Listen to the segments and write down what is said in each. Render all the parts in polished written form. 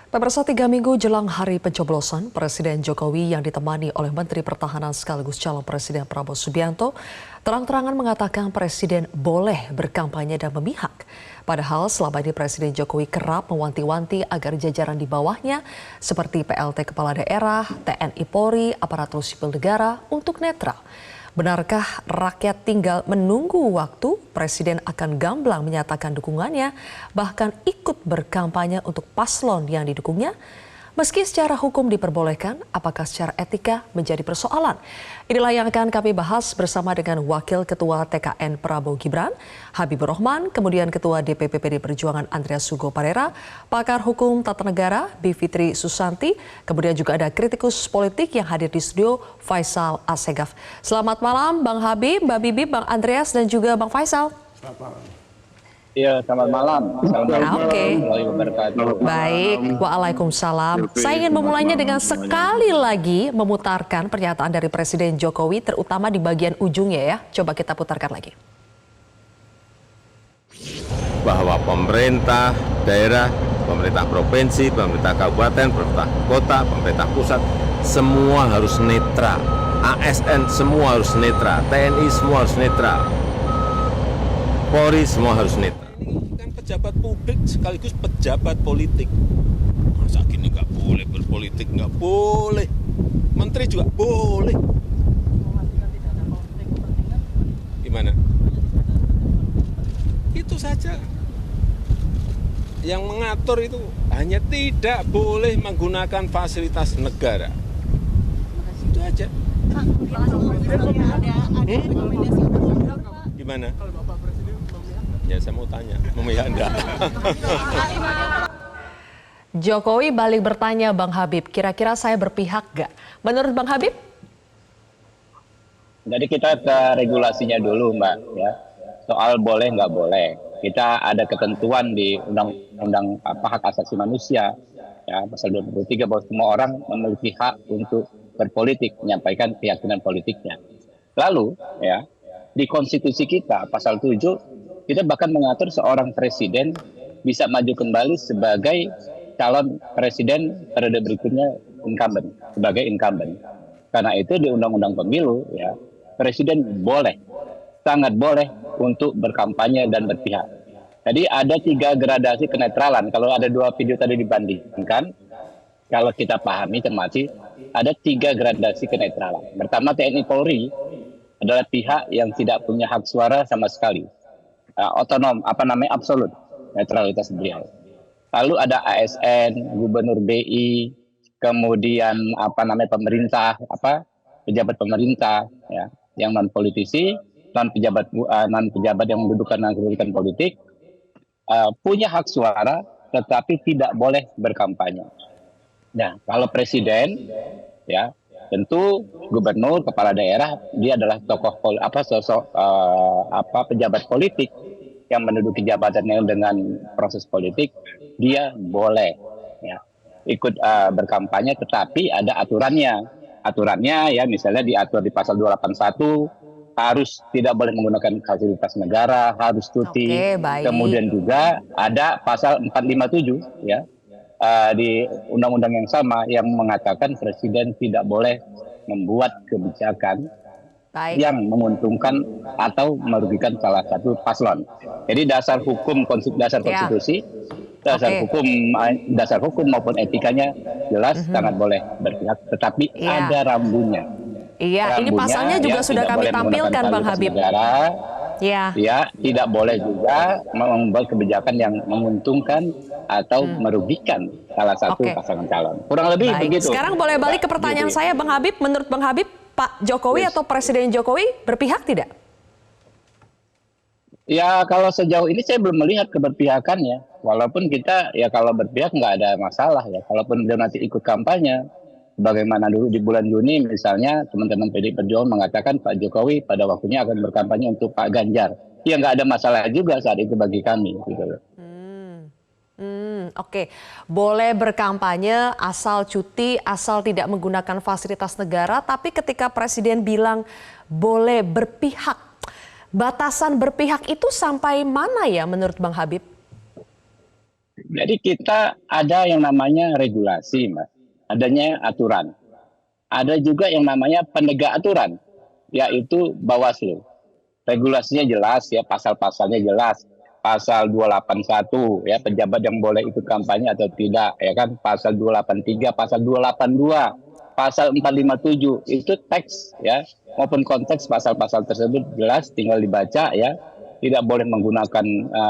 Pemirsa, 3 minggu jelang hari pencoblosan, Presiden Jokowi yang ditemani oleh Menteri Pertahanan sekaligus calon Presiden Prabowo Subianto terang-terangan mengatakan Presiden boleh berkampanye dan memihak. Padahal selama ini Presiden Jokowi kerap mewanti-wanti agar jajaran di bawahnya seperti PLT Kepala Daerah, TNI Polri, aparatur sipil negara untuk netral. Benarkah rakyat tinggal menunggu waktu? Presiden akan gamblang menyatakan dukungannya, bahkan ikut berkampanye untuk paslon yang didukungnya? Meski secara hukum diperbolehkan, apakah secara etika menjadi persoalan? Inilah yang akan kami bahas bersama dengan Wakil Ketua TKN Prabowo Gibran, Habibur Rahman, kemudian Ketua DPP PD Perjuangan Andreas Hugo Parera, Pakar Hukum Tata Negara Bivitri Susanti, kemudian juga ada kritikus politik yang hadir di studio, Faisal Assegaf. Selamat malam Bang Habib, Mbak Bibi, Bang Andreas, dan juga Bang Faisal. Selamat malam. Iya, selamat malam. Oke. Baik, waalaikumsalam. Saya ingin memulainya dengan sekali lagi memutarkan pernyataan dari Presiden Jokowi, terutama di bagian ujungnya ya. Coba kita putarkan lagi. Bahwa pemerintah daerah, pemerintah provinsi, pemerintah kabupaten, pemerintah kota, pemerintah pusat, semua harus netral. ASN semua harus netral, TNI semua harus netral, Polri semua harus netral. Ini kan pejabat publik sekaligus pejabat politik. Masa gini nggak boleh berpolitik, nggak boleh. Menteri juga boleh. Gimana? Itu saja. Yang mengatur itu hanya tidak boleh menggunakan fasilitas negara. Itu aja. Gimana? Ya saya mau tanya, memihak enggak? Jokowi balik bertanya Bang Habib, kira-kira saya berpihak nggak? Menurut Bang Habib? Jadi kita ke regulasinya dulu, Mbak. Ya, soal boleh nggak boleh. Kita ada ketentuan di Undang-Undang Hak Asasi Manusia, ya, pasal 23 bahwa semua orang memiliki hak untuk berpolitik, menyampaikan keyakinan politiknya. Lalu, ya, di konstitusi kita pasal 7 kita bahkan mengatur seorang presiden bisa maju kembali sebagai calon presiden periode berikutnya sebagai incumbent. Karena itu di Undang-Undang Pemilu, ya, presiden boleh, sangat boleh untuk berkampanye dan berpihak. Jadi ada 3 gradasi kenetralan. Kalau ada 2 video tadi dibandingkan, kalau kita pahami cermati, ada 3 gradasi kenetralan. Pertama, TNI Polri adalah pihak yang tidak punya hak suara sama sekali. Otonom, absolut, netralitas beliau. Lalu ada ASN, Gubernur BI, kemudian pemerintah, pejabat pemerintah, ya, yang non politisi, non pejabat yang mendudukan kedudukan politik, punya hak suara, tetapi tidak boleh berkampanye. Nah, kalau presiden, ya, tentu gubernur, kepala daerah, dia adalah pejabat politik yang menduduki jabatannya dengan proses politik, dia boleh, ya, ikut berkampanye, tetapi ada aturannya. Aturannya, ya, misalnya diatur di pasal 281, harus tidak boleh menggunakan fasilitas negara, harus cuti. Kemudian juga ada pasal 457, ya, di undang-undang yang sama yang mengatakan presiden tidak boleh membuat kebijakan yang menguntungkan atau merugikan salah satu paslon. Jadi dasar hukum, dasar konstitusi, dasar hukum maupun etikanya jelas sangat boleh berpihak, tetapi ada rambunya. Iya, ini pasalnya juga sudah kami tampilkan, Bang Habib. Negara, ya, tidak boleh juga membuat kebijakan yang menguntungkan atau merugikan salah satu pasangan calon. Kurang lebih begitu. Sekarang boleh balik ke pertanyaan saya, Bang Habib. Menurut Bang Habib, Pak Jokowi atau Presiden Jokowi berpihak tidak? Ya, kalau sejauh ini saya belum melihat keberpihakannya. Walaupun kita, ya, kalau berpihak nggak ada masalah, ya. Kalaupun dia nanti ikut kampanye, bagaimana dulu di bulan Juni misalnya teman-teman PDI Perjuangan mengatakan Pak Jokowi pada waktunya akan berkampanye untuk Pak Ganjar. Ya, nggak ada masalah juga saat itu bagi kami, gitu. Oke, boleh berkampanye asal cuti, asal tidak menggunakan fasilitas negara, tapi ketika Presiden bilang boleh berpihak, batasan berpihak itu sampai mana ya menurut Bang Habib? Jadi kita ada yang namanya regulasi, Mas. Adanya aturan. Ada juga yang namanya penegak aturan, yaitu Bawaslu. Regulasinya jelas ya, pasal-pasalnya jelas. Pasal 281 ya, pejabat yang boleh ikut kampanye atau tidak ya kan, pasal 283, pasal 282, pasal 457 itu teks ya maupun konteks pasal-pasal tersebut jelas, tinggal dibaca ya. Tidak boleh menggunakan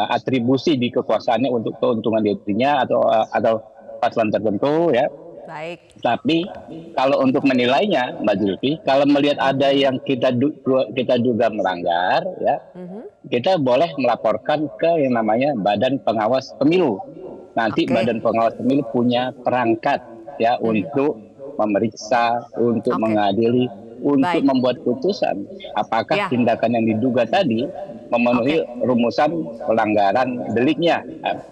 atribusi di kekuasaannya untuk keuntungan dirinya atau paslon tertentu ya. Baik. Tapi kalau untuk menilainya, Mbak Zulfi, kalau melihat ada yang kita duga melanggar, ya, kita boleh melaporkan ke yang namanya Badan Pengawas Pemilu. Nanti Badan Pengawas Pemilu punya perangkat ya untuk memeriksa, untuk mengadili, untuk membuat putusan apakah tindakan yang diduga tadi memenuhi rumusan pelanggaran deliknya,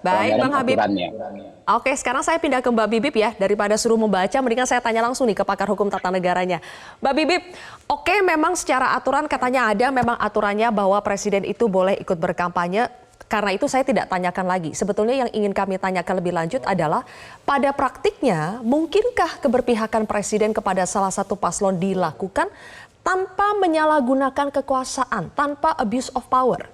pelanggaran aturannya. Oke, sekarang saya pindah ke Mbak Bibip ya. Daripada suruh membaca, mendingan saya tanya langsung nih ke pakar hukum tata negaranya. Mbak Bibip, oke, memang secara aturan katanya ada memang aturannya bahwa presiden itu boleh ikut berkampanye. Karena itu saya tidak tanyakan lagi. Sebetulnya yang ingin kami tanyakan lebih lanjut adalah pada praktiknya mungkinkah keberpihakan presiden kepada salah satu paslon dilakukan tanpa menyalahgunakan kekuasaan, tanpa abuse of power?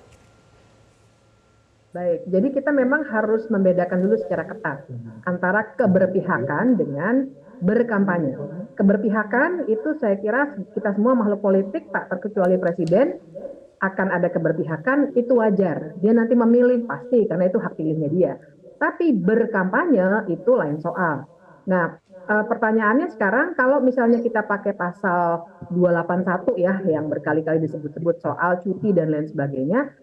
Baik, jadi kita memang harus membedakan dulu secara ketat antara keberpihakan dengan berkampanye. Keberpihakan itu saya kira kita semua makhluk politik, tak terkecuali presiden, akan ada keberpihakan, itu wajar. Dia nanti memilih pasti karena itu hak pilihnya dia. Tapi berkampanye itu lain soal. Nah, pertanyaannya sekarang kalau misalnya kita pakai pasal 281 ya yang berkali-kali disebut-sebut soal cuti dan lain sebagainya,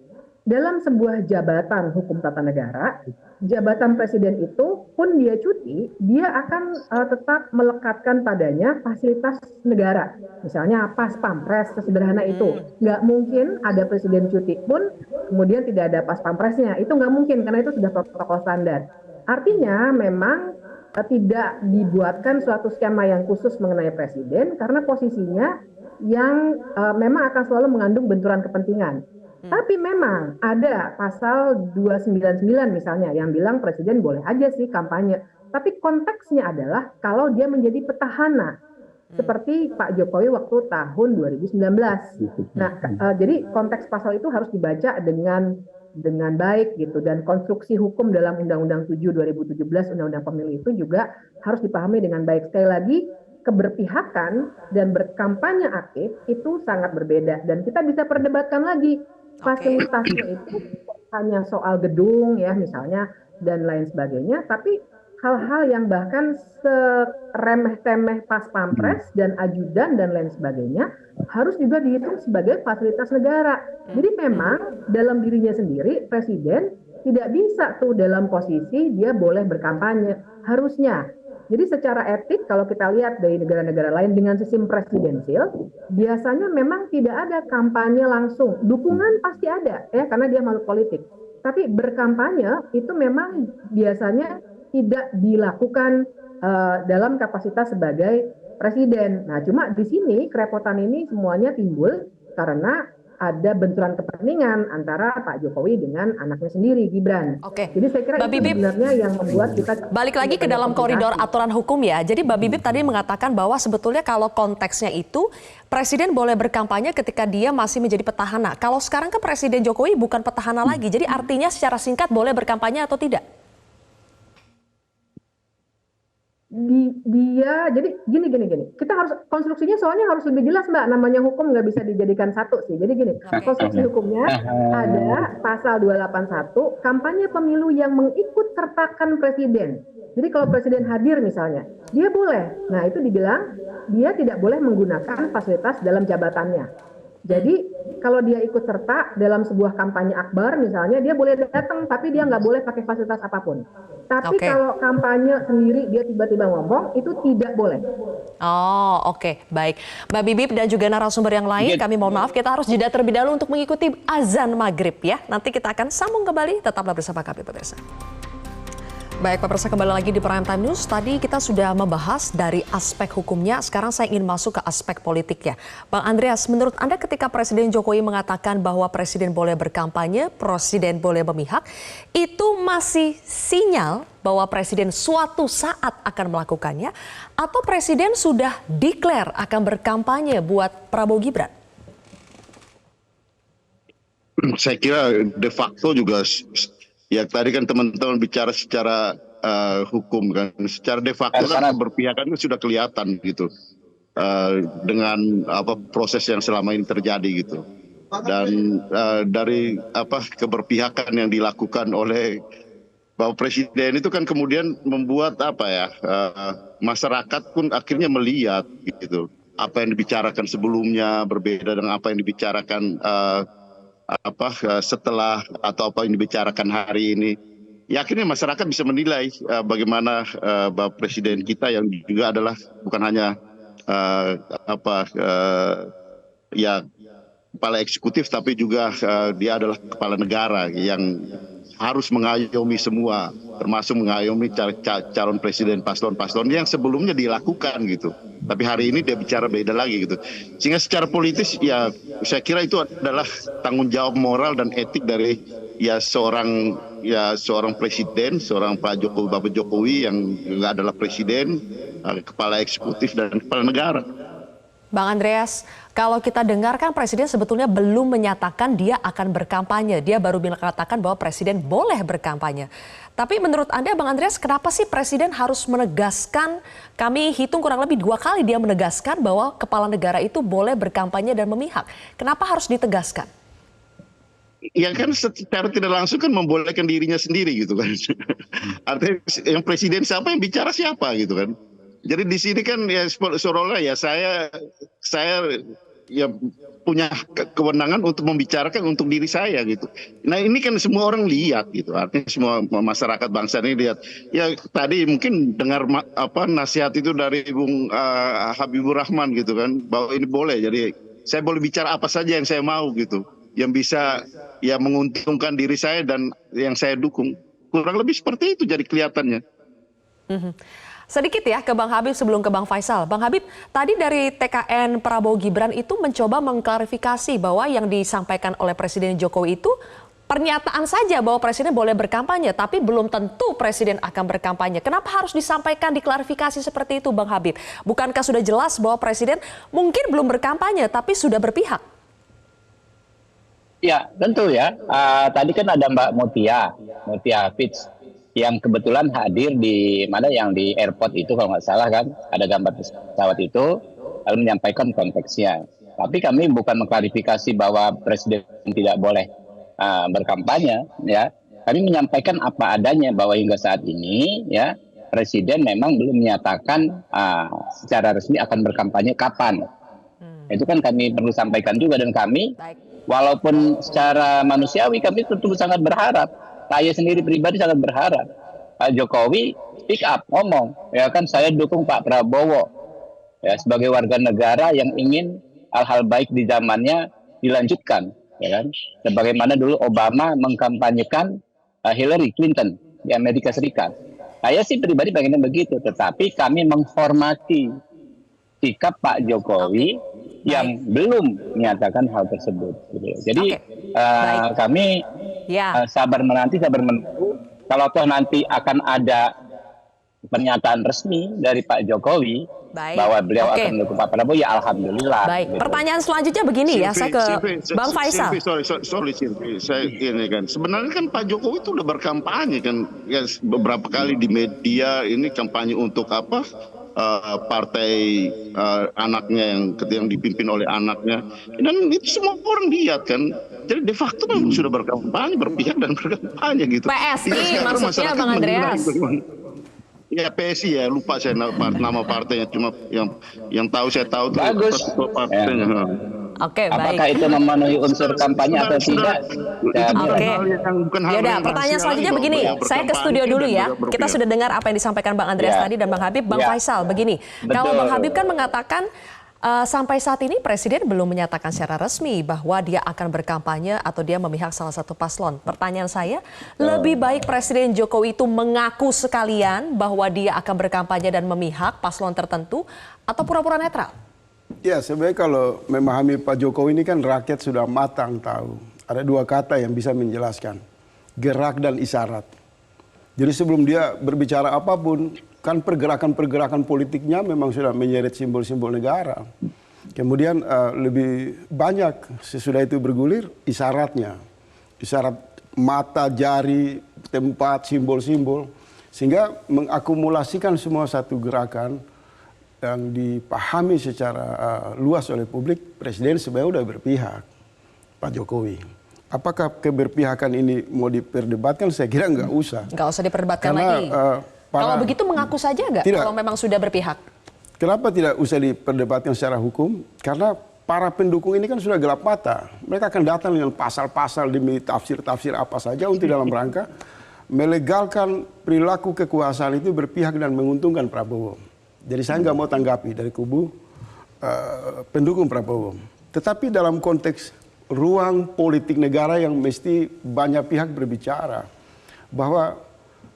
dalam sebuah jabatan hukum tata negara, jabatan presiden itu pun dia cuti, dia akan tetap melekatkan padanya fasilitas negara. Misalnya pas pampres, sesederhana itu. Nggak mungkin ada presiden cuti pun kemudian tidak ada pas pampresnya. Itu nggak mungkin karena itu sudah protokol standar. Artinya memang tidak dibuatkan suatu skema yang khusus mengenai presiden karena posisinya yang memang akan selalu mengandung benturan kepentingan. Tapi memang ada pasal 299 misalnya yang bilang presiden boleh aja sih kampanye. Tapi konteksnya adalah kalau dia menjadi petahana. Seperti Pak Jokowi waktu tahun 2019. Nah, jadi konteks pasal itu harus dibaca dengan baik gitu. Dan konstruksi hukum dalam Undang-Undang 7 2017 Undang-Undang Pemilu itu juga harus dipahami dengan baik. Sekali lagi, keberpihakan dan berkampanye aktif itu sangat berbeda. Dan kita bisa perdebatkan lagi. Fasilitasnya itu hanya soal gedung ya misalnya dan lain sebagainya, tapi hal-hal yang bahkan seremeh-temeh pas pampres dan ajudan dan lain sebagainya harus juga dihitung sebagai fasilitas negara. Jadi memang dalam dirinya sendiri presiden tidak bisa tuh dalam posisi dia boleh berkampanye harusnya. Jadi secara etik kalau kita lihat dari negara-negara lain dengan sistem presidensil, biasanya memang tidak ada kampanye langsung. Dukungan pasti ada ya karena dia makhluk politik. Tapi berkampanye itu memang biasanya tidak dilakukan dalam kapasitas sebagai presiden. Nah, cuma di sini kerepotan ini semuanya timbul karena ada benturan kepentingan antara Pak Jokowi dengan anaknya sendiri, Gibran. Jadi saya kira itu sebenarnya yang membuat kita... Balik lagi ke dalam koridor aturan hukum ya. Jadi Mbak Bibip tadi mengatakan bahwa sebetulnya kalau konteksnya itu, Presiden boleh berkampanye ketika dia masih menjadi petahana. Kalau sekarang kan Presiden Jokowi bukan petahana lagi, jadi artinya secara singkat boleh berkampanye atau tidak? Jadi gini kita harus konstruksinya soalnya harus lebih jelas Mbak, namanya hukum nggak bisa dijadikan satu sih. Jadi gini, konstruksi hukumnya ada pasal 281 kampanye pemilu yang mengikut sertakan presiden. Jadi kalau presiden hadir misalnya dia boleh, nah itu dibilang dia tidak boleh menggunakan fasilitas dalam jabatannya. Jadi kalau dia ikut serta dalam sebuah kampanye akbar misalnya, dia boleh datang tapi dia nggak boleh pakai fasilitas apapun. Tapi kalau kampanye sendiri dia tiba-tiba ngomong, itu tidak boleh. Oh, oke. Baik. Mbak Bibip dan juga narasumber yang lain, kami mohon maaf kita harus jeda terlebih dahulu untuk mengikuti azan maghrib ya. Nanti kita akan sambung kembali, tetaplah bersama kami pemirsa. Baik, pemirsa, kembali lagi di Prime Time News. Tadi kita sudah membahas dari aspek hukumnya, sekarang saya ingin masuk ke aspek politiknya. Bang Andreas, menurut Anda ketika Presiden Jokowi mengatakan bahwa Presiden boleh berkampanye, Presiden boleh memihak, itu masih sinyal bahwa Presiden suatu saat akan melakukannya, atau Presiden sudah declare akan berkampanye buat Prabowo Gibran? Saya kira de facto juga, ya tadi kan teman-teman bicara secara hukum kan, secara de facto kan berpihakan itu sudah kelihatan gitu dengan proses yang selama ini terjadi gitu, dan dari keberpihakan yang dilakukan oleh Bapak Presiden itu kan kemudian membuat masyarakat pun akhirnya melihat gitu apa yang dibicarakan sebelumnya berbeda dengan apa yang dibicarakan setelah atau apa yang dibicarakan hari ini. Ya akhirnya masyarakat bisa menilai bagaimana Bapak Presiden kita yang juga adalah bukan hanya kepala eksekutif, tapi juga dia adalah kepala negara yang harus mengayomi semua, termasuk mengayomi calon presiden, paslon-paslon yang sebelumnya dilakukan gitu. Tapi hari ini dia bicara beda lagi gitu. Sehingga secara politis ya saya kira itu adalah tanggung jawab moral dan etik dari seorang presiden, seorang Bapak Jokowi yang juga adalah presiden, kepala eksekutif dan kepala negara. Bang Andreas, kalau kita dengar kan Presiden sebetulnya belum menyatakan dia akan berkampanye. Dia baru mengatakan bahwa Presiden boleh berkampanye. Tapi menurut Anda, Bang Andreas, kenapa sih Presiden harus menegaskan, kami hitung kurang lebih 2 kali dia menegaskan bahwa kepala negara itu boleh berkampanye dan memihak. Kenapa harus ditegaskan? Ya kan secara tidak langsung kan membolehkan dirinya sendiri gitu kan. Artinya yang presiden siapa, yang bicara siapa gitu kan. Jadi di sini kan ya seolah-olah ya saya ya punya kewenangan untuk membicarakan untuk diri saya gitu. Nah ini kan semua orang lihat gitu. Artinya semua masyarakat bangsa ini lihat. Ya tadi mungkin dengar nasihat itu dari Bung Habibur Rahman gitu kan, bahwa ini boleh. Jadi saya boleh bicara apa saja yang saya mau gitu, yang bisa ya menguntungkan diri saya dan yang saya dukung. Kurang lebih seperti itu jadi kelihatannya. Sedikit ya ke Bang Habib sebelum ke Bang Faisal. Bang Habib, tadi dari TKN Prabowo Gibran itu mencoba mengklarifikasi bahwa yang disampaikan oleh Presiden Jokowi itu pernyataan saja bahwa Presiden boleh berkampanye, tapi belum tentu Presiden akan berkampanye. Kenapa harus disampaikan, diklarifikasi seperti itu Bang Habib? Bukankah sudah jelas bahwa Presiden mungkin belum berkampanye, tapi sudah berpihak? Ya, tentu ya. Tadi kan ada Mbak Mutia Fitz, yang kebetulan hadir di di airport itu kalau nggak salah kan, ada gambar pesawat itu, lalu menyampaikan konteksnya. Tapi kami bukan mengklarifikasi bahwa Presiden tidak boleh berkampanye, ya. Kami menyampaikan apa adanya bahwa hingga saat ini, ya, Presiden memang belum menyatakan secara resmi akan berkampanye kapan. Itu kan kami perlu sampaikan juga, dan kami, walaupun secara manusiawi kami tentu sangat berharap. Saya sendiri pribadi sangat berharap Pak Jokowi speak up, ngomong, ya kan, saya dukung Pak Prabowo ya sebagai warga negara yang ingin hal-hal baik di zamannya dilanjutkan, ya kan, sebagaimana dulu Obama mengkampanyekan Hillary Clinton di Amerika Serikat. Saya sih pribadi pengennya begitu, tetapi kami menghormati sikap Pak Jokowi yang belum menyatakan hal tersebut. Jadi kami sabar menanti, sabar menunggu. Kalau toh nanti akan ada pernyataan resmi dari Pak Jokowi bahwa beliau akan mendukung Pak Prabowo, ya alhamdulillah. Baik, gitu. Pertanyaan selanjutnya begini ya, saya ke Bang Faisal. Sorry, saya ini kan, sebenarnya kan Pak Jokowi itu udah berkampanye kan, ya, beberapa kali di media ini kampanye untuk apa? Partai anaknya yang dipimpin oleh anaknya, dan itu semua orang lihat kan. Jadi de facto memang sudah berkampanye, berpihak dan berkampanye gitu. PSI maksudnya Bang Andreas. Ya PSI ya, lupa saya nama partainya, cuma yang tahu saya tahu tuh partainya. Oke, apakah itu memenuhi unsur kampanye atau tidak? Oke. Yaudah, pertanyaan selanjutnya begini. Saya ke studio dulu ya. Kita sudah dengar apa yang disampaikan Bang Andreas tadi dan Bang Habib. Bang Faisal, begini. Betul. Kalau Bang Habib kan mengatakan Sampai saat ini Presiden belum menyatakan secara resmi bahwa dia akan berkampanye atau dia memihak salah satu paslon. Pertanyaan saya, lebih baik Presiden Jokowi itu mengaku sekalian bahwa dia akan berkampanye dan memihak paslon tertentu atau pura-pura netral? Ya, sebenarnya kalau memahami Pak Jokowi ini kan rakyat sudah matang tahu. Ada dua kata yang bisa menjelaskan, gerak dan isyarat. Jadi sebelum dia berbicara apapun, kan pergerakan-pergerakan politiknya memang sudah menyeret simbol-simbol negara. Kemudian lebih banyak sesudah itu bergulir isyaratnya. Isyarat mata, jari, tempat, simbol-simbol. Sehingga mengakumulasikan semua satu gerakan yang dipahami secara luas oleh publik, Presiden sebenarnya sudah berpihak, Pak Jokowi. Apakah keberpihakan ini mau diperdebatkan? Saya kira nggak usah. Nggak usah diperdebatkan lagi. Kalau begitu mengaku saja nggak kalau memang sudah berpihak? Kenapa tidak usah diperdebatkan secara hukum? Karena para pendukung ini kan sudah gelap mata. Mereka akan datang dengan pasal-pasal demi tafsir-tafsir apa saja untuk dalam rangka melegalkan perilaku kekuasaan itu berpihak dan menguntungkan Prabowo. Jadi saya nggak mau tanggapi dari kubu pendukung Prabowo. Tetapi dalam konteks ruang politik negara yang mesti banyak pihak berbicara bahwa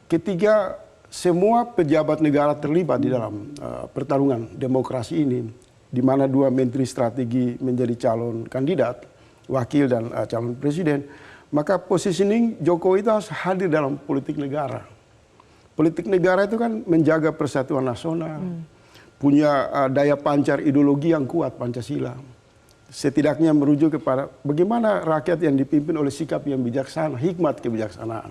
ketika semua pejabat negara terlibat di dalam pertarungan demokrasi ini, di mana dua menteri strategi menjadi calon kandidat, wakil dan calon presiden, maka positioning Jokowi itu harus hadir dalam politik negara. Politik negara itu kan menjaga persatuan nasional, punya daya pancar ideologi yang kuat, Pancasila. Setidaknya merujuk kepada bagaimana rakyat yang dipimpin oleh sikap yang bijaksana, hikmat kebijaksanaan.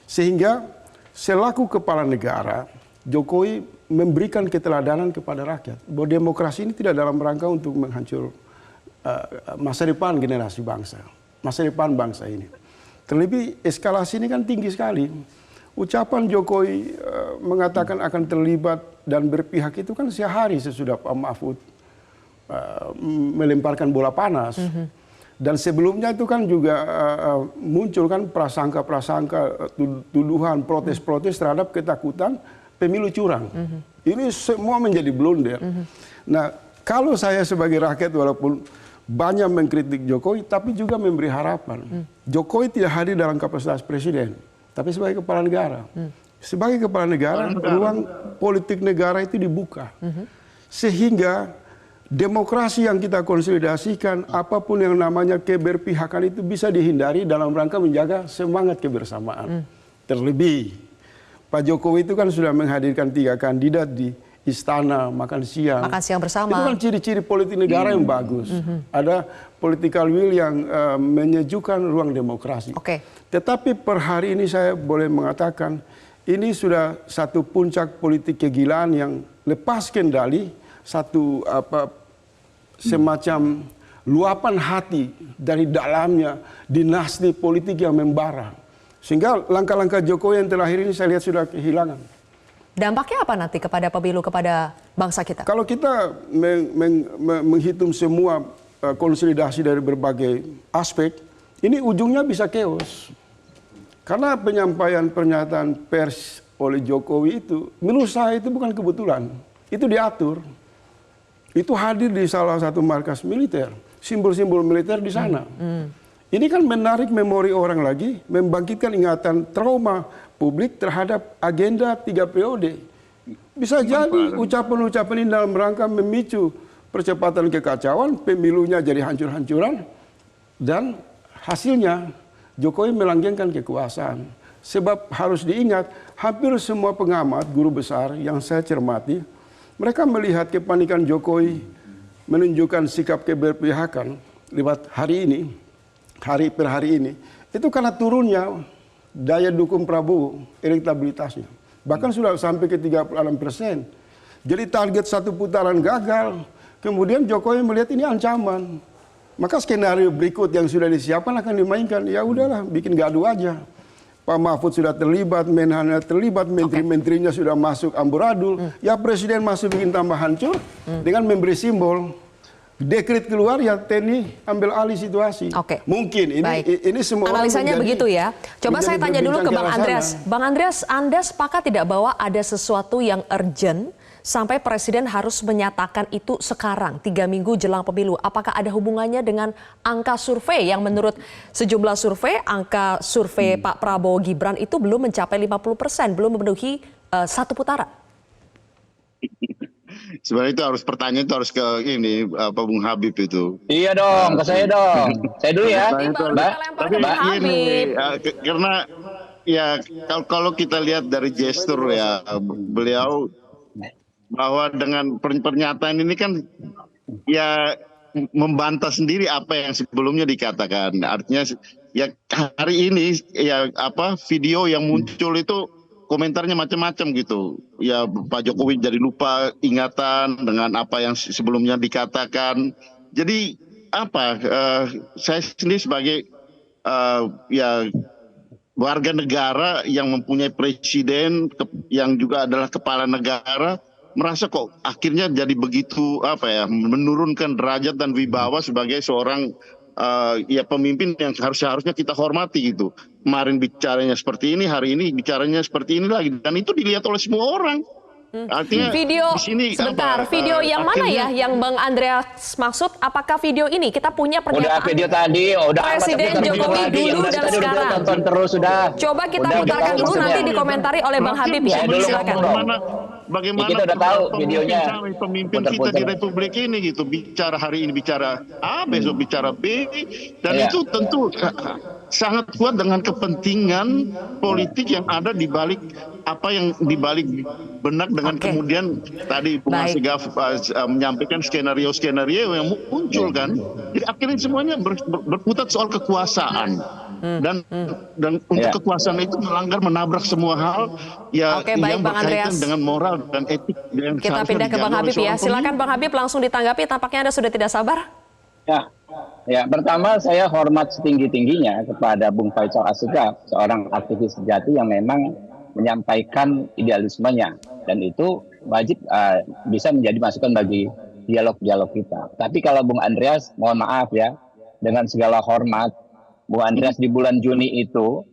Sehingga selaku kepala negara, Jokowi memberikan keteladanan kepada rakyat bahwa demokrasi ini tidak dalam rangka untuk menghancur masa depan generasi bangsa, masa depan bangsa ini. Terlebih eskalasi ini kan tinggi sekali. Ucapan Jokowi mengatakan akan terlibat dan berpihak itu kan sehari sesudah Pak Mahfud melemparkan bola panas. Dan sebelumnya itu kan juga muncul kan prasangka-prasangka, tuduhan, protes-protes terhadap ketakutan pemilu curang. Ini semua menjadi blunder. Nah, kalau saya sebagai rakyat walaupun banyak mengkritik Jokowi, tapi juga memberi harapan. Jokowi tidak hadir dalam kapasitas presiden, tapi sebagai kepala negara. Sebagai kepala negara, ruang politik negara itu dibuka. Sehingga demokrasi yang kita konsolidasikan, apapun yang namanya keberpihakan itu bisa dihindari dalam rangka menjaga semangat kebersamaan. Terlebih, Pak Jokowi itu kan sudah menghadirkan 3 kandidat di istana, makan siang. Makan siang bersama. Itu kan ciri-ciri politik negara yang bagus. Ada political will yang menyejukkan ruang demokrasi. Tetapi per hari ini saya boleh mengatakan, ini sudah satu puncak politik kegilaan yang lepas kendali, satu semacam luapan hati dari dalamnya dinasti politik yang membara. Sehingga langkah-langkah Jokowi yang terakhir ini saya lihat sudah kehilangan. Dampaknya apa nanti kepada pemilu, kepada bangsa kita? Kalau kita menghitung semua konsolidasi dari berbagai aspek, ini ujungnya bisa chaos. Karena penyampaian pernyataan pers oleh Jokowi itu, menurut saya itu bukan kebetulan. Itu diatur. Itu hadir di salah satu markas militer, simbol-simbol militer di sana. Ini kan menarik memori orang lagi, membangkitkan ingatan trauma publik terhadap agenda 3 periode. Bisa jadi ucapan-ucapan ini dalam rangka memicu percepatan kekacauan, pemilunya jadi hancur-hancuran, dan hasilnya Jokowi melanggengkan kekuasaan. Sebab harus diingat, hampir semua pengamat, guru besar yang saya cermati, mereka melihat kepanikan Jokowi menunjukkan sikap keberpihakan lewat hari ini, hari per hari ini, itu karena turunnya daya dukung Prabowo, elektabilitasnya. Bahkan sudah sampai ke 36%. Jadi target satu putaran gagal, kemudian Jokowi melihat ini ancaman. Maka skenario berikut yang sudah disiapkan akan dimainkan. Ya udahlah, bikin gaduh aja. Pak Mahfud sudah terlibat, Menhannya terlibat, menteri-menterinya sudah masuk amburadul. Ya presiden masih bikin tambah hancur dengan memberi simbol. Dekret keluar ya TNI ambil alih situasi. Mungkin ini semua analisanya begitu ya. Coba saya tanya dulu ke Bang Andreas. Bang Andreas, Anda sepakat tidak bahwa ada sesuatu yang urgent sampai Presiden harus menyatakan itu sekarang, 3 minggu jelang pemilu. Apakah ada hubungannya dengan angka survei yang menurut sejumlah survei, angka survei Pak Prabowo Gibran itu belum mencapai 50%, belum memenuhi satu putaran? Sebenarnya itu harus pertanyaan itu harus ke ini apa Bung Habib itu. Iya dong, ke saya dong. Saya dulu ya, Pertanyaan itu harus- Mbak. Tapi Bang ini Habib. karena ya kalau kita lihat dari gestur ya beliau bahwa dengan pernyataan ini kan ya membantah sendiri apa yang sebelumnya dikatakan. Artinya ya hari ini ya apa video yang muncul itu komentarnya macam-macam gitu. Ya Pak Jokowi jadi lupa ingatan dengan apa yang sebelumnya dikatakan. Jadi apa saya sendiri sebagai ya warga negara yang mempunyai presiden yang juga adalah kepala negara merasa kok akhirnya jadi begitu apa ya menurunkan derajat dan wibawa sebagai seorang ya pemimpin yang harusnya kita hormati gitu. Kemarin bicaranya seperti ini, hari ini bicaranya seperti ini lagi, dan itu dilihat oleh semua orang. Artinya Video, di sini sebentar, apa, video yang mana ya akhirnya- yang Bang Andreas maksud? Apakah video ini? Kita punya Udah pernyataan video tadi, udah Presiden Jokowi dulu dan sekarang. Tonton terus sudah. Coba kita Udah putarkan tahu dulu, maksudnya. nanti dikomentari oleh Bang Habib ya. Saya dulu Silakan. ngomong dong. Bagaimana Ya, kita udah tahu pemimpin videonya. pemimpin kita Putar-putar. di Republik ini gitu, bicara hari ini bicara A, besok bicara B, dan Iya. itu tentu sangat kuat dengan kepentingan politik yang ada di balik apa yang di balik benak dengan Oke. kemudian tadi Bung Baik. Asegaf menyampaikan skenario-skenario yang muncul kan. Jadi akhirnya semuanya berputar soal kekuasaan. Dan untuk Ya. kekuasaan itu menabrak semua hal ya Oke, baik, yang Bang berkaitan Andreas. dengan moral dan etik yang Kita seharusnya pindah ke Bang dijaga oleh Habib ya. seorang Silakan pemimpin. Bang Habib langsung ditanggapi. Tampaknya Anda sudah tidak sabar. Ya, pertama saya hormat setinggi-tingginya kepada Bung Faisal Asegaf, seorang aktivis sejati yang memang menyampaikan idealismenya, dan itu wajib bisa menjadi masukan bagi dialog-dialog kita. Tapi kalau Bung Andreas, mohon maaf ya, dengan segala hormat, Bung Andreas di bulan Juni itu,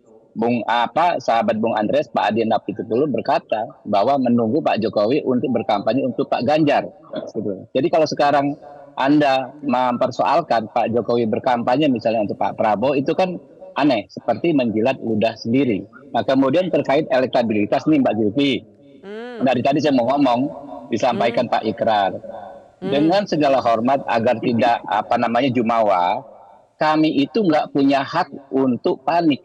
sahabat Bung Andreas, Pak Adi Napitupulu berkata bahwa menunggu Pak Jokowi untuk berkampanye untuk Pak Ganjar. Gitu. Jadi kalau sekarang Anda mempersoalkan Pak Jokowi berkampanye misalnya untuk Pak Prabowo, itu kan aneh, seperti menjilat ludah sendiri. Nah kemudian terkait elektabilitas nih Mbak Zulfi, dari tadi saya mau ngomong, disampaikan Pak Ikrar. Dengan segala hormat agar tidak jumawa, kami itu nggak punya hak untuk panik.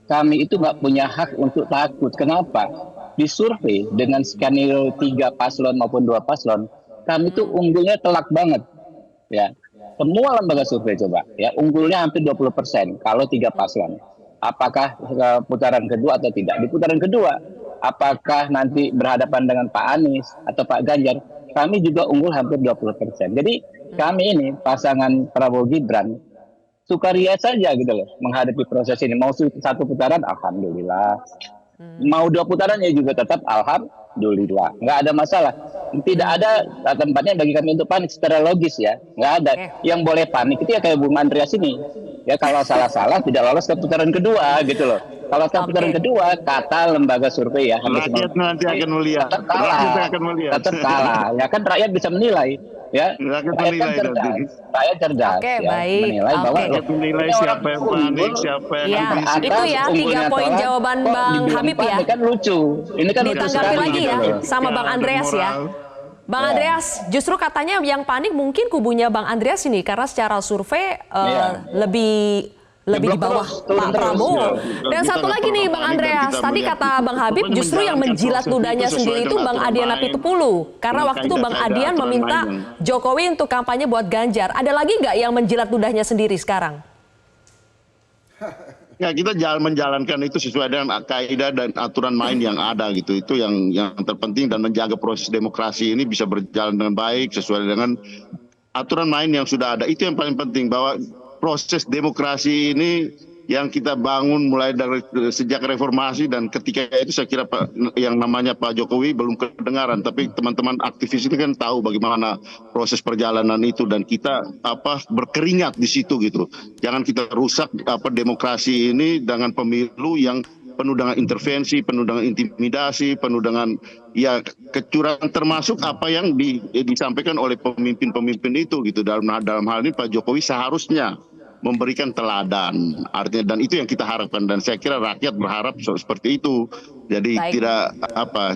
Kami itu nggak punya hak untuk takut. Kenapa? Di survei dengan skenario 3 paslon maupun 2 paslon, kami itu unggulnya telak banget. Ya, semua lembaga survei coba, ya unggulnya hampir 20% kalau 3 paslon. Apakah putaran kedua atau tidak? Di putaran kedua, apakah nanti berhadapan dengan Pak Anies atau Pak Ganjar? Kami juga unggul hampir 20%. Jadi kami ini pasangan Prabowo Gibran sukaria saja gitu loh menghadapi proses ini. Mau 1 putaran, alhamdulillah. Mau 2 putaran ya juga tetap alhamdulillah. Nggak ada masalah. Tidak ada tempatnya bagi kami untuk panik secara logis ya. Nggak ada. Yang boleh panik itu ya kayak Bung Andreas ini. Ya kalau salah-salah tidak lolos ke putaran kedua gitu loh. Kalau ke putaran kedua, kata lembaga survei ya. Rakyat nanti akan melihat. Tetap kalah. Rakyat akan melihat. Tetap kalah. Ya kan rakyat bisa menilai. Ya, Rakyat kan menilai cerdas. nanti. Rakyat cerdas. Oke, ya, baik. menilai bahwa Oke. Rakyat menilai ini siapa orang yang panik, unggul, siapa yang Ya, ambisius. itu ya, 3 unggulnya poin tolak, jawaban kok Bang dibilang Habib ya. panik, kan lucu. Ini kan lucu Ditanggapi sekali lagi gitu ya loh. sama Bang Secara Andreas ya. moral. Bang Andreas, justru katanya yang panik mungkin kubunya Bang Andreas ini karena secara survei lebih di bawah terus, turun Pak terus. Prabowo. Ya, Dan kita satu nggak lagi nih perlu Bang panik dan Andreas, kita tadi melihat kata Bang Habib pokoknya justru yang menjalankan menjilat proses ludahnya itu sendiri sesuai itu dengan Bang aturan Adian main. Apitupulu. Karena Dengan waktu itu Bang kaidah-kaidah Adian aturan meminta main. Jokowi untuk kampanye buat Ganjar. Ada lagi nggak yang menjilat ludahnya sendiri sekarang? Ya kita menjalankan itu sesuai dengan kaidah dan aturan main yang ada gitu. Itu yang terpenting, dan menjaga proses demokrasi ini bisa berjalan dengan baik sesuai dengan aturan main yang sudah ada. Itu yang paling penting, bahwa proses demokrasi ini yang kita bangun mulai dari sejak reformasi, dan ketika itu saya kira yang namanya Pak Jokowi belum kedengaran, tapi teman-teman aktivis ini kan tahu bagaimana proses perjalanan itu, dan kita berkeringat di situ gitu. Jangan kita rusak demokrasi ini dengan pemilu yang penuh dengan intervensi, penuh dengan intimidasi, penuh dengan ya kecurangan, termasuk apa yang disampaikan oleh pemimpin-pemimpin itu gitu. Dalam hal ini Pak Jokowi seharusnya memberikan teladan, artinya, dan itu yang kita harapkan, dan saya kira rakyat berharap seperti itu. Jadi tidak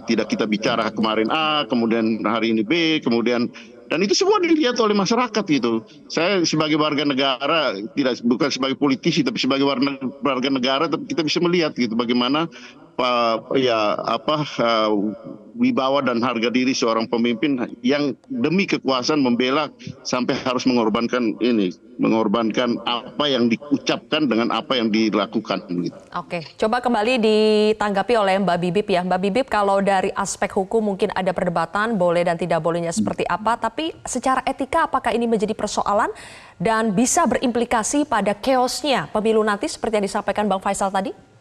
kita bicara kemarin A, kemudian hari ini B, kemudian, dan itu semua dilihat oleh masyarakat gitu. Saya sebagai warga negara, bukan sebagai politisi, tapi sebagai warga negara, kita bisa melihat gitu bagaimana wibawa dan harga diri seorang pemimpin yang demi kekuasaan membela sampai harus mengorbankan apa yang diucapkan dengan apa yang dilakukan. Gitu. Oke, coba kembali ditanggapi oleh Mbak Bibip ya. Mbak Bibip, kalau dari aspek hukum mungkin ada perdebatan boleh dan tidak bolehnya seperti apa, tapi secara etika apakah ini menjadi persoalan dan bisa berimplikasi pada chaosnya pemilu nanti seperti yang disampaikan Bang Faisal tadi?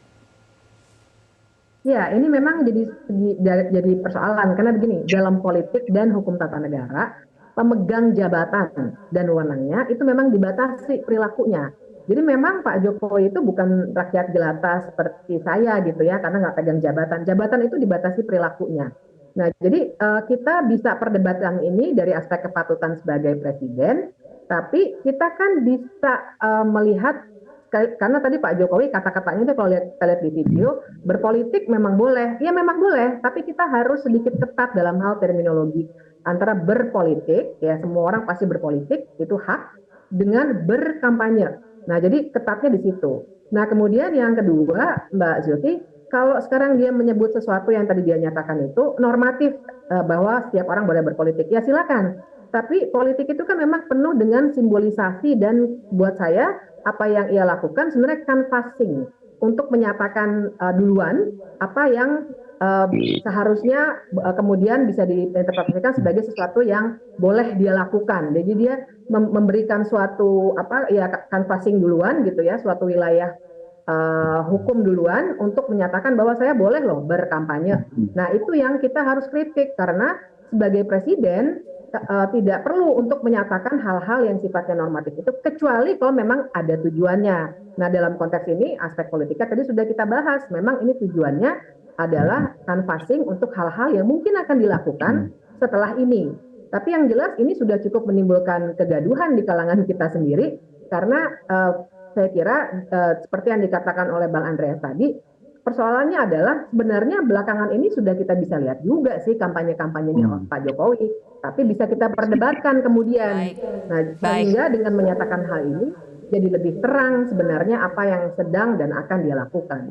Ya, ini memang jadi persoalan karena begini, dalam politik dan hukum tata negara, pemegang jabatan dan wewenangnya itu memang dibatasi perilakunya. Jadi memang Pak Jokowi itu bukan rakyat jelata seperti saya gitu ya, karena nggak pegang jabatan. Jabatan itu dibatasi perilakunya. Nah, jadi kita bisa perdebatkan ini dari aspek kepatutan sebagai presiden, tapi kita kan bisa melihat, karena tadi Pak Jokowi kata-katanya itu kalau kita lihat di video, berpolitik memang boleh. Ya memang boleh, tapi kita harus sedikit ketat dalam hal terminologi. Antara berpolitik, ya semua orang pasti berpolitik, itu hak, dengan berkampanye. Nah jadi ketatnya di situ. Nah kemudian yang kedua Mbak Zulfi, kalau sekarang dia menyebut sesuatu yang tadi dia nyatakan itu normatif, bahwa setiap orang boleh berpolitik, ya silakan. Tapi politik itu kan memang penuh dengan simbolisasi, dan buat saya apa yang ia lakukan sebenarnya canvassing untuk menyatakan duluan apa yang seharusnya kemudian bisa diinterpretasikan sebagai sesuatu yang boleh dia lakukan. Jadi dia memberikan suatu canvassing duluan gitu ya, suatu wilayah hukum duluan untuk menyatakan bahwa saya boleh loh berkampanye. Nah itu yang kita harus kritik, karena sebagai presiden tidak perlu untuk menyatakan hal-hal yang sifatnya normatif itu, kecuali kalau memang ada tujuannya. Nah dalam konteks ini aspek politiknya tadi sudah kita bahas, memang ini tujuannya adalah canvassing untuk hal-hal yang mungkin akan dilakukan setelah ini. Tapi yang jelas ini sudah cukup menimbulkan kegaduhan di kalangan kita sendiri, karena saya kira seperti yang dikatakan oleh Bang Andreas tadi, persoalannya adalah sebenarnya belakangan ini sudah kita bisa lihat juga sih kampanye-kampanyenya Pak Jokowi, tapi bisa kita perdebatkan kemudian. Nah, sehingga dengan menyatakan hal ini jadi lebih terang sebenarnya apa yang sedang dan akan dia lakukan.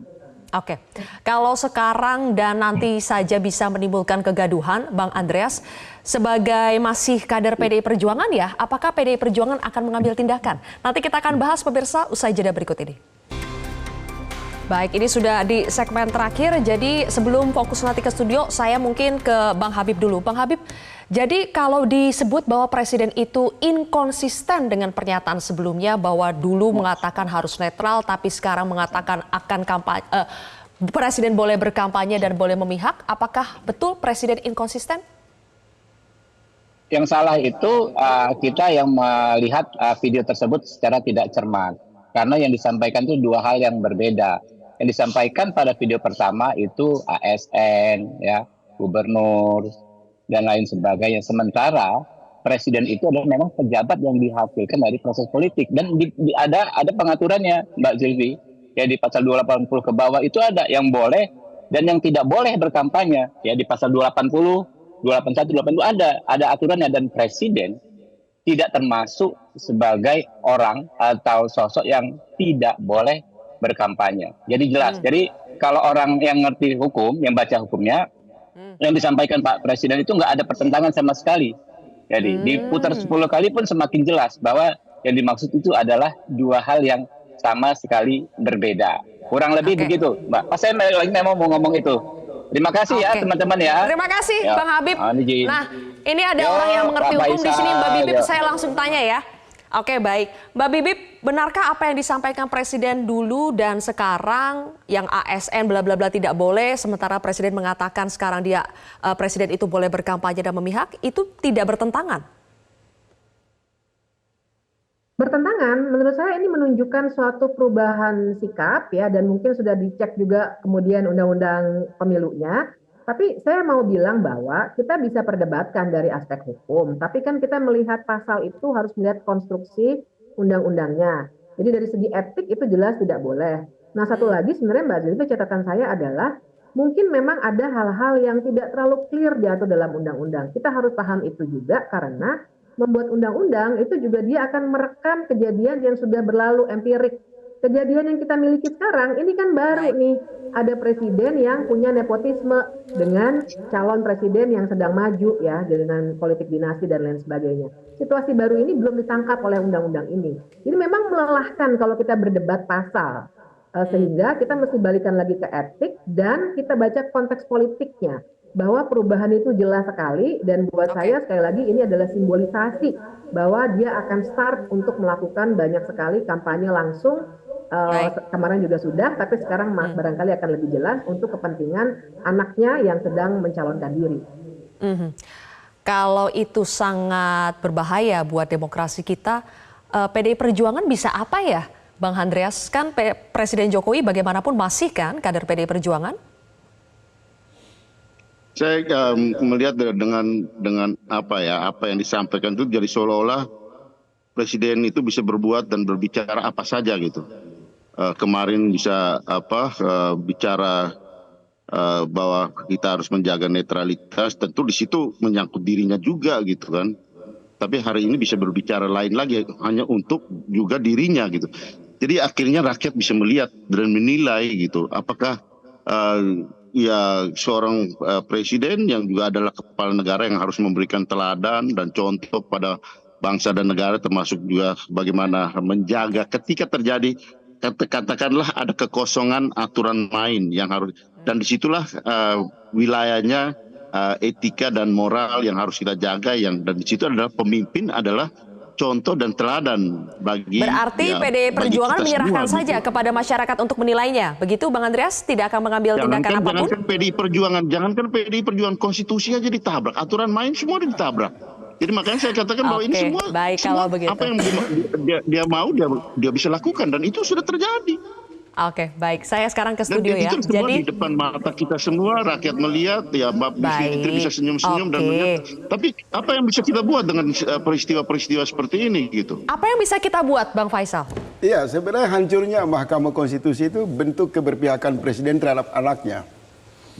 Oke, kalau sekarang dan nanti saja bisa menimbulkan kegaduhan, Bang Andreas, sebagai masih kader PDI Perjuangan ya, apakah PDI Perjuangan akan mengambil tindakan? Nanti kita akan bahas pemirsa usai jeda berikut ini. Baik, ini sudah di segmen terakhir, jadi sebelum fokus nanti ke studio, saya mungkin ke Bang Habib dulu. Bang Habib, jadi kalau disebut bahwa Presiden itu inkonsisten dengan pernyataan sebelumnya bahwa dulu mengatakan harus netral, tapi sekarang mengatakan akan kampanye, Presiden boleh berkampanye dan boleh memihak, apakah betul Presiden inkonsisten? Yang salah itu kita yang melihat video tersebut secara tidak cermat. Karena yang disampaikan itu dua hal yang berbeda. Yang disampaikan pada video pertama itu ASN, ya, gubernur, dan lain sebagainya. Sementara presiden itu adalah memang pejabat yang dihasilkan dari proses politik. Dan ada pengaturannya, Mbak Zulfi. Ya, di pasal 280 ke bawah itu ada yang boleh dan yang tidak boleh berkampanye. Ya, di pasal 280, 281, 282 ada aturannya, dan presiden tidak termasuk sebagai orang atau sosok yang tidak boleh berkampanye. Jadi jelas. Jadi kalau orang yang ngerti hukum, yang baca hukumnya, yang disampaikan Pak Presiden itu nggak ada pertentangan sama sekali. Jadi diputar 10 kali pun semakin jelas bahwa yang dimaksud itu adalah dua hal yang sama sekali berbeda. Kurang lebih begitu, Mbak. Pas saya lagi mau ngomong itu. Terima kasih ya teman-teman ya. Terima kasih ya, Bang Habib. Nah, ini ada orang yang mengerti hukum di sini, Mbak Bibip. Saya langsung tanya ya. Oke, baik. Mbak Bibip, benarkah apa yang disampaikan Presiden dulu dan sekarang yang ASN bla bla bla tidak boleh, sementara Presiden mengatakan sekarang Presiden itu boleh berkampanye dan memihak, itu tidak bertentangan? Bertentangan, menurut saya ini menunjukkan suatu perubahan sikap ya, dan mungkin sudah dicek juga kemudian undang-undang pemilunya. Tapi saya mau bilang bahwa kita bisa perdebatkan dari aspek hukum, tapi kan kita melihat pasal itu harus melihat konstruksi undang-undangnya. Jadi dari segi etik itu jelas tidak boleh. Nah, satu lagi sebenarnya Mbak Zulfi, catatan saya adalah mungkin memang ada hal-hal yang tidak terlalu clear diatur dalam undang-undang. Kita harus paham itu juga karena membuat undang-undang itu juga dia akan merekam kejadian yang sudah berlalu empirik. Kejadian yang kita miliki sekarang ini kan baru nih, ada presiden yang punya nepotisme dengan calon presiden yang sedang maju ya, dengan politik dinasti dan lain sebagainya. Situasi baru ini belum ditangkap oleh undang-undang ini. Jadi memang melelahkan kalau kita berdebat pasal. Sehingga kita mesti balikan lagi ke etik dan kita baca konteks politiknya. Bahwa perubahan itu jelas sekali dan buat saya sekali lagi ini adalah simbolisasi bahwa dia akan start untuk melakukan banyak sekali kampanye langsung. Kemarin juga sudah, tapi sekarang barangkali akan lebih jelas untuk kepentingan anaknya yang sedang mencalonkan diri. Kalau itu sangat berbahaya buat demokrasi kita, PDI Perjuangan bisa apa ya, Bang Andreas? Kan Presiden Jokowi bagaimanapun masih kan kader PDI Perjuangan? Saya melihat dengan apa yang disampaikan itu jadi seolah-olah presiden itu bisa berbuat dan berbicara apa saja gitu. Kemarin bisa bicara bahwa kita harus menjaga netralitas, tentu di situ menyangkut dirinya juga gitu kan. Tapi hari ini bisa berbicara lain lagi hanya untuk juga dirinya gitu. Jadi akhirnya rakyat bisa melihat dan menilai gitu apakah ya seorang presiden yang juga adalah kepala negara yang harus memberikan teladan dan contoh pada bangsa dan negara, termasuk juga bagaimana menjaga ketika terjadi katakanlah ada kekosongan aturan main yang harus, dan disitulah wilayahnya etika dan moral yang harus kita jaga, dan disitu adalah pemimpin adalah contoh dan teladan bagi. Berarti PDI Perjuangan menyerahkan saja kepada masyarakat untuk menilainya, begitu Bang Andreas? Tidak akan mengambil tindakan apapun? Jangankan PDI Perjuangan, konstitusi aja ditabrak, aturan main semua ditabrak. Jadi makanya saya katakan bahwa ini semua, kalau begitu. apa yang dia mau dia bisa lakukan, dan itu sudah terjadi. Oke, baik. Saya sekarang ke studio ya. Itu semua di depan mata kita semua, rakyat melihat ya, Mbak Fitri bisa senyum-senyum dan melihat. Tapi apa yang bisa kita buat dengan peristiwa-peristiwa seperti ini gitu? Apa yang bisa kita buat, Bang Faisal? Iya, sebenarnya hancurnya Mahkamah Konstitusi itu bentuk keberpihakan presiden terhadap anaknya.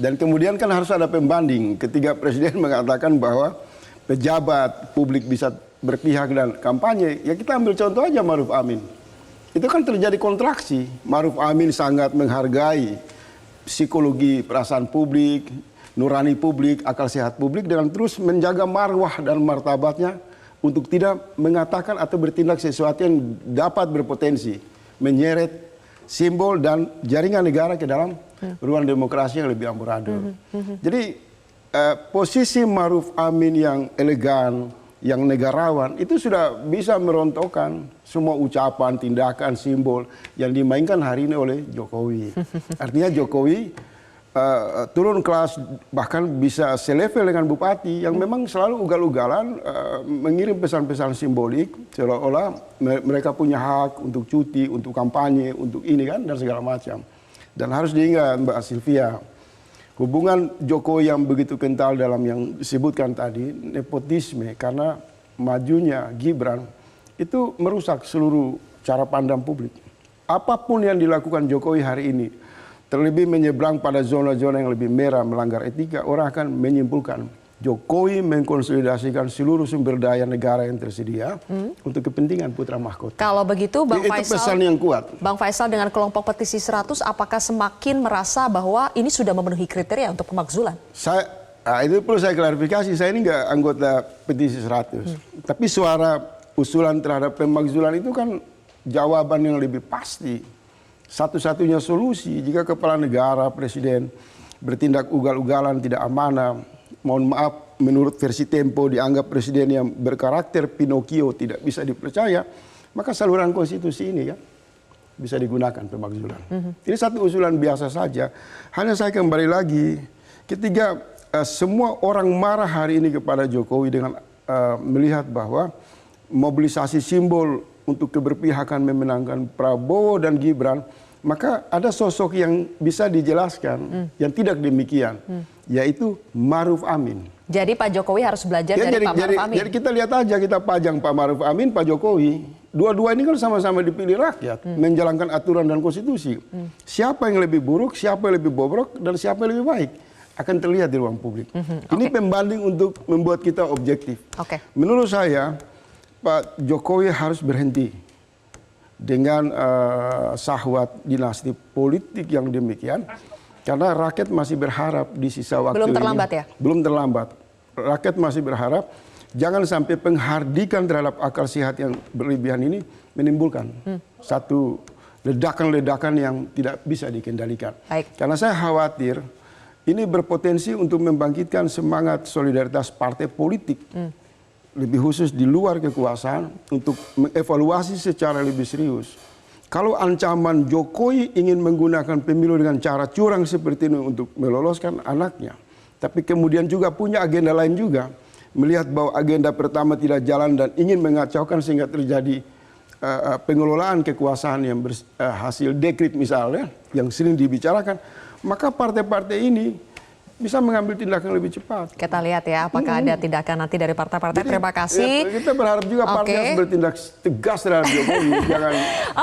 Dan kemudian kan harus ada pembanding ketika presiden mengatakan bahwa pejabat publik bisa berpihak dan kampanye. Ya kita ambil contoh aja Maruf Amin. Itu kan terjadi kontraksi. Maruf Amin sangat menghargai psikologi perasaan publik, nurani publik, akal sehat publik, dengan terus menjaga marwah dan martabatnya untuk tidak mengatakan atau bertindak sesuatu yang dapat berpotensi menyeret simbol dan jaringan negara ke dalam ruang demokrasi yang lebih amburadul. Jadi posisi Maruf Amin yang elegan, yang negarawan, itu sudah bisa merontokkan semua ucapan, tindakan, simbol yang dimainkan hari ini oleh Jokowi. Artinya Jokowi turun kelas, bahkan bisa selevel dengan bupati yang memang selalu ugal-ugalan mengirim pesan-pesan simbolik seolah-olah mereka punya hak untuk cuti, untuk kampanye, untuk ini kan, dan segala macam. Dan harus diingat Mbak Sylvia, hubungan Jokowi yang begitu kental dalam yang disebutkan tadi, nepotisme, karena majunya Gibran, itu merusak seluruh cara pandang publik. Apapun yang dilakukan Jokowi hari ini, terlebih menyeberang pada zona-zona yang lebih merah, melanggar etika, orang akan menyimpulkan Jokowi mengkonsolidasikan seluruh sumber daya negara yang tersedia untuk kepentingan putra mahkota. Kalau begitu, Bang Faisal, itu pesan yang kuat. Bang Faisal dengan kelompok petisi 100, apakah semakin merasa bahwa ini sudah memenuhi kriteria untuk pemakzulan? Itu perlu saya klarifikasi, saya ini nggak anggota petisi 100. Tapi suara usulan terhadap pemakzulan itu kan jawaban yang lebih pasti. Satu-satunya solusi jika kepala negara, presiden bertindak ugal-ugalan, tidak amanah, mohon maaf, menurut versi Tempo dianggap presiden yang berkarakter Pinocchio, tidak bisa dipercaya, maka saluran konstitusi ini kan bisa digunakan pemakzulan. Ini satu usulan biasa saja. Hanya saya kembali lagi, ketika semua orang marah hari ini kepada Jokowi dengan melihat bahwa mobilisasi simbol untuk keberpihakan memenangkan Prabowo dan Gibran, maka ada sosok yang bisa dijelaskan yang tidak demikian, yaitu Ma'ruf Amin. Jadi Pak Jokowi harus belajar Ya, dari Pak Ma'ruf Amin. jadi kita lihat aja, kita pajang Pak Ma'ruf Amin, Pak Jokowi. Dua-dua ini kan sama-sama dipilih rakyat, menjalankan aturan dan konstitusi. Siapa yang lebih buruk, siapa yang lebih bobrok, dan siapa yang lebih baik akan terlihat di ruang publik. Ini pembanding untuk membuat kita objektif. Oke. Menurut saya, Pak Jokowi harus berhenti dengan sahwat dinasti politik yang demikian, karena rakyat masih berharap di sisa waktu Belum terlambat ini. ya? Belum terlambat. Rakyat masih berharap jangan sampai penghardikan terhadap akal sehat yang berlebihan ini menimbulkan satu ledakan-ledakan yang tidak bisa dikendalikan. Baik. Karena saya khawatir ini berpotensi untuk membangkitkan semangat solidaritas partai politik, lebih khusus di luar kekuasaan, untuk mengevaluasi secara lebih serius. Kalau ancaman Jokowi ingin menggunakan pemilu dengan cara curang seperti ini untuk meloloskan anaknya, tapi kemudian juga punya agenda lain juga, melihat bahwa agenda pertama tidak jalan dan ingin mengacaukan sehingga terjadi pengelolaan kekuasaan yang hasil dekret misalnya, yang sering dibicarakan, maka partai-partai ini bisa mengambil tindakan lebih cepat. Kita lihat ya apakah ada tindakan nanti dari partai-partai. Jadi, Terima kasih. ya, kita berharap juga partai harus bertindak tegas terhadap Jokowi. Jangan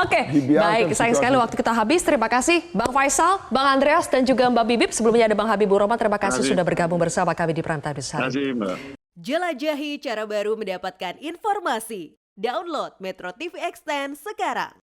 Oke, dibiarkan baik. Sayang sekali situasi. waktu kita habis. Terima kasih Bang Faisal, Bang Andreas, dan juga Mbak Bibip. Sebelumnya ada Bang Habibur Rahman. Terima kasih sudah bergabung bersama kami di Prime Time News hari ini. Mbak. Jelajahi cara baru mendapatkan informasi. Download Metro TV Extend sekarang.